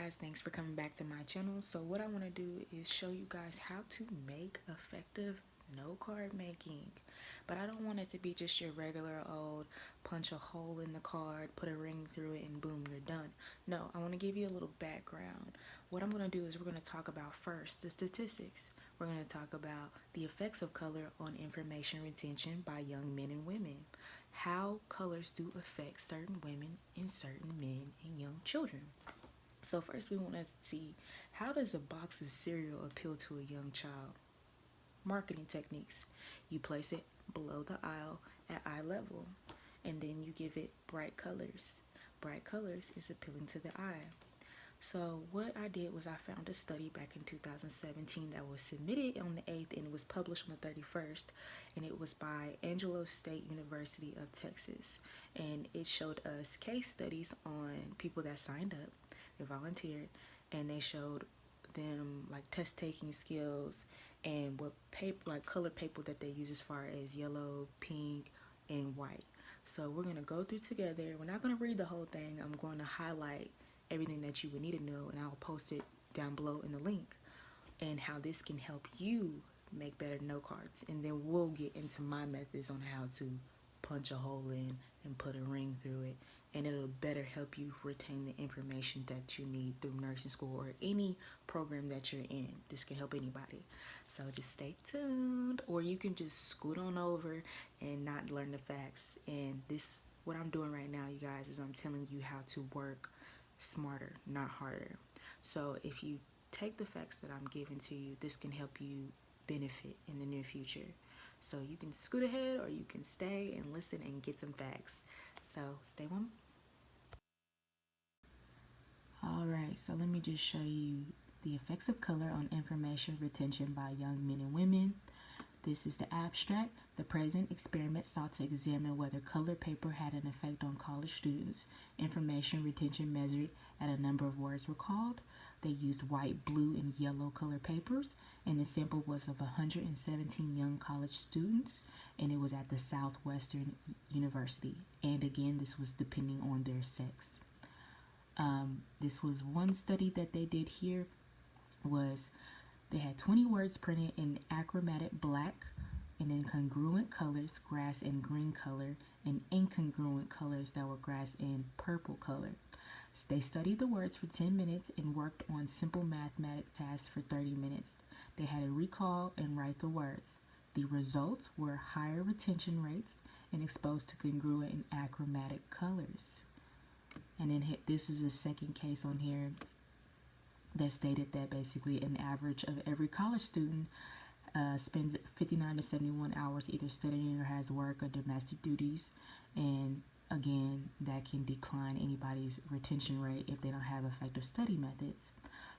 guys, thanks for coming back to my channel. So what I want to do is show you guys how to make effective note card making. But I don't want it to be just your regular old punch a hole in the card, put a ring through it, and boom, you're done. No, I want to give you a little background. What I'm going to do is we're going to talk about first the statistics. We're going to talk about the effects of color on information retention by young men and women. How colors do affect certain women and certain men and young children. So first we want to see, how does a box of cereal appeal to a young child? Marketing techniques. You place it below the aisle at eye level, and then you give it bright colors. Bright colors is appealing to the eye. So what I did was I found a study back in 2017 that was submitted on the 8th and it was published on the 31st, and it was by Angelo State University of Texas, and it showed us case studies on people that signed up, they volunteered, and they showed them like test taking skills and what paper, like color paper that they use as far as yellow, pink, and white. So we're going to go through together. We're not going to read the whole thing. I'm going to highlight everything that you would need to know, and I'll post it down below in the link, and how this can help you make better note cards. And then we'll get into my methods on how to punch a hole in and put a ring through it, and it'll better help you retain the information that you need through nursing school or any program that you're in. This can help anybody, so just stay tuned, or you can just scoot on over and not learn the facts. And this, what I'm doing right now, you guys, is I'm telling you how to work smarter, not harder. So if you take the facts that I'm giving to you, this can help you benefit in the near future. So you can scoot ahead, or you can stay and listen and get some facts. So stay on. Alright, so let me just show you the effects of color on information retention by young men and women. This is the abstract. The present experiment sought to examine whether color paper had an effect on college students. Information retention measured at a number of words recalled. They used white, blue, and yellow color papers, and the sample was of 117 young college students, and it was at the Southwestern University. And again, this was depending on their sex. This was one study that they did here, was they had 20 words printed in achromatic black, and then congruent colors, grass and green color, and incongruent colors that were grass and purple color. So they studied the words for 10 minutes and worked on simple mathematics tasks for 30 minutes. They had to recall and write the words. The results were higher retention rates and exposed to congruent and achromatic colors. And then this is a second case on here that stated that basically an average of every college student spends 59 to 71 hours either studying or has work or domestic duties, and again, that can decline anybody's retention rate if they don't have effective study methods.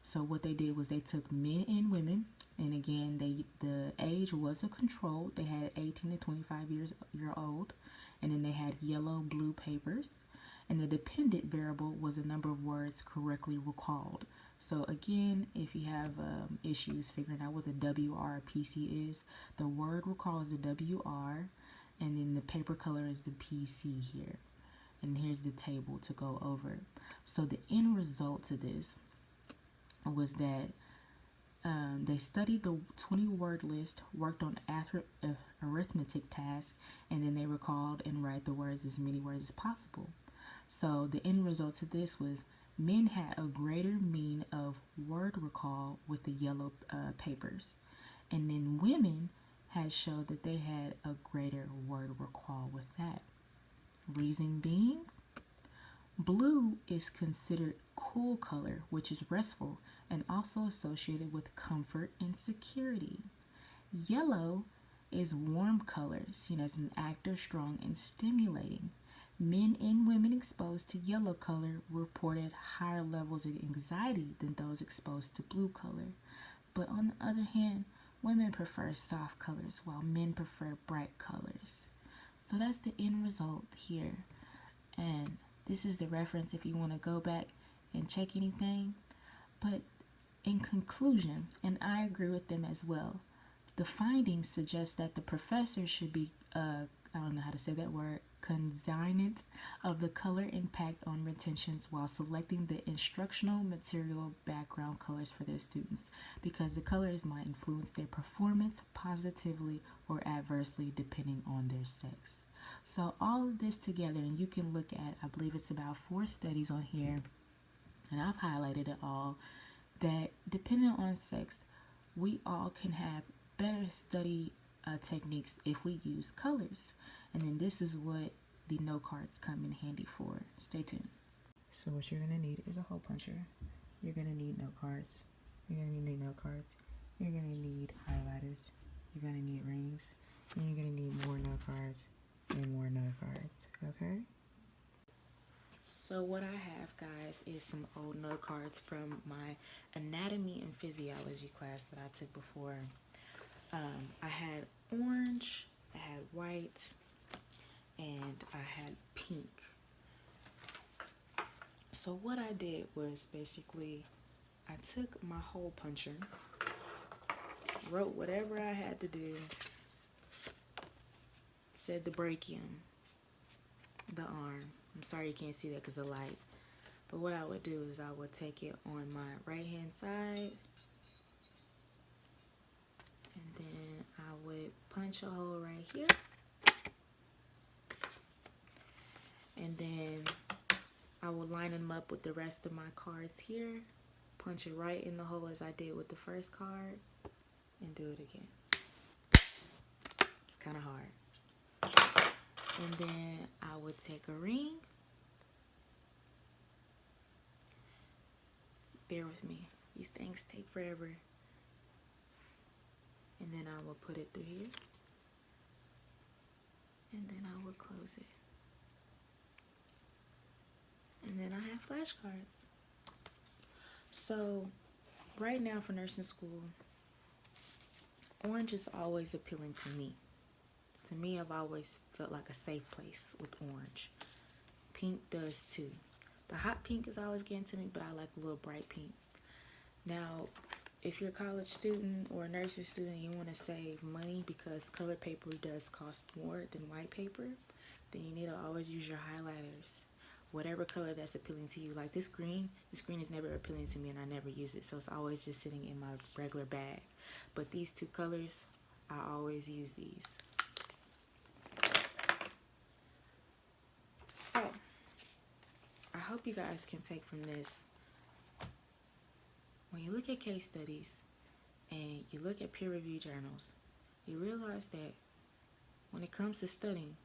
So what they did was they took men and women, and again, the age was a control. They had 18 to 25 year old, and then they had yellow, blue papers, and the dependent variable was the number of words correctly recalled. So again, if you have issues figuring out what the WR/PC is, the word recall is the WR, and then the paper color is the PC here. And here's the table to go over. So the end result to this was that they studied the 20-word list, worked on arithmetic tasks, and then they recalled and write the words, as many words as possible. So the end result to this was men had a greater mean of word recall with the yellow papers, and then women had showed that they had a greater word recall with that. Reason being, blue is considered cool color, which is restful and also associated with comfort and security. Yellow is warm color, seen as an active, strong, and stimulating. Men and women exposed to yellow color reported higher levels of anxiety than those exposed to blue color. But on the other hand, women prefer soft colors while men prefer bright colors. So that's the end result here. And this is the reference if you want to go back and check anything. But in conclusion, and I agree with them as well, the findings suggest that the professor should be I don't know how to say that word, cognizant of the color impact on retentions while selecting the instructional material background colors for their students, because the colors might influence their performance positively or adversely depending on their sex. So all of this together, and you can look at, I believe it's about 4 studies on here, and I've highlighted it all, that depending on sex, we all can have better study techniques if we use colors. And then this is what the note cards come in handy for. Stay tuned. So what you're going to need is a hole puncher. You're going to need note cards. You're going to need note cards. You're going to need highlighters. You're going to need rings. And you're going to need more note cards and more note cards. Okay? So what I have, guys, is some old note cards from my anatomy and physiology class that I took before. I had orange, I had white, and I had pink. So what I did was basically I took my hole puncher, wrote whatever I had to do, said the brachium, the arm. I'm sorry you can't see that because of the light. But what I would do is I would take it on my right hand side, and then I would punch a hole right here, and then I would line them up with the rest of my cards here, punch it right in the hole as I did with the first card, and do it again. It's kind of hard. And then I would take a ring. Bear with me. These things take forever. And then I will put it through here. And then I will close it. And then I have flashcards. So, right now for nursing school, orange is always appealing to me. To me, I've always felt like a safe place with orange. Pink does too. The hot pink is always getting to me, but I like a little bright pink. Now, if you're a college student or a nursing student, you want to save money because colored paper does cost more than white paper, then you need to always use your highlighters. Whatever color that's appealing to you. Like this green is never appealing to me and I never use it, so it's always just sitting in my regular bag. But these two colors, I always use these. So, I hope you guys can take from this. When you look at case studies and you look at peer-reviewed journals, you realize that when it comes to studying,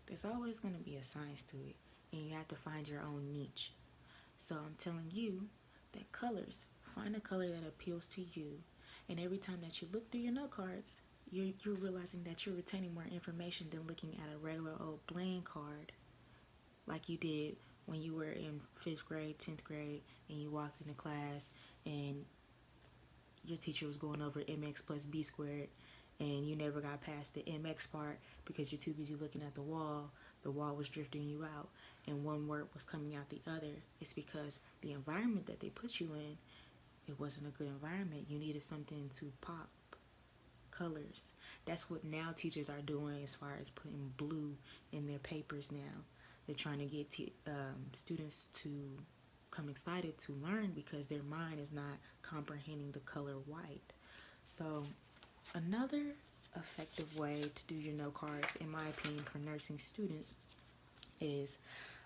there's always going to be a science to it, and you have to find your own niche. So I'm telling you that colors, find a color that appeals to you, and every time that you look through your note cards, you're realizing that you're retaining more information than looking at a regular old blank card like you did when you were in 5th grade, 10th grade, and you walked into class and your teacher was going over mx plus b squared, and you never got past the mx part because you're too busy looking at the wall. The wall was drifting you out, and one word was coming out the other. It's because the environment that they put you in, it wasn't a good environment. You needed something to pop colors. That's what now teachers are doing as far as putting blue in their papers now. They're trying to get students to come excited to learn because their mind is not comprehending the color white. So another effective way to do your note cards, in my opinion, for nursing students is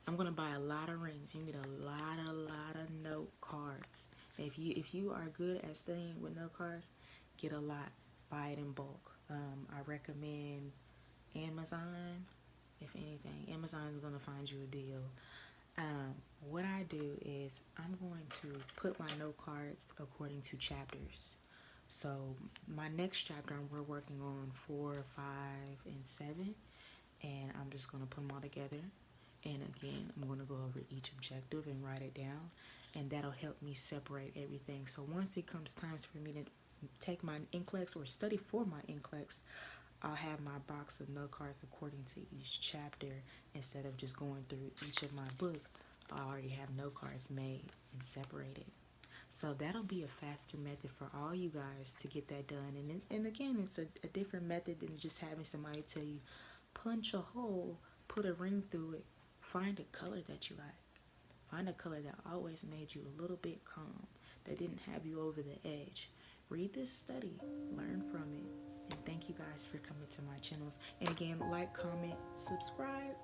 I'm going to buy a lot of rings. You need a lot of note cards. If you are good at studying with note cards, get a lot. Buy it in bulk. I recommend Amazon. If anything, Amazon is going to find you a deal. What I do is I'm going to put my note cards according to chapters. So my next chapter we're working on 4, 5, and 7, and I'm just going to put them all together. And again, I'm going to go over each objective and write it down, and that'll help me separate everything. So once it comes time for me to take my NCLEX or study for my NCLEX, I'll have my box of note cards according to each chapter instead of just going through each of my book. I already have note cards made and separated. So that'll be a faster method for all you guys to get that done. And again, it's a different method than just having somebody tell you, punch a hole, put a ring through it. Find a color that you like. Find a color that always made you a little bit calm, that didn't have you over the edge. Read this study, learn from it, and thank you guys for coming to my channels. And again, like, comment, subscribe.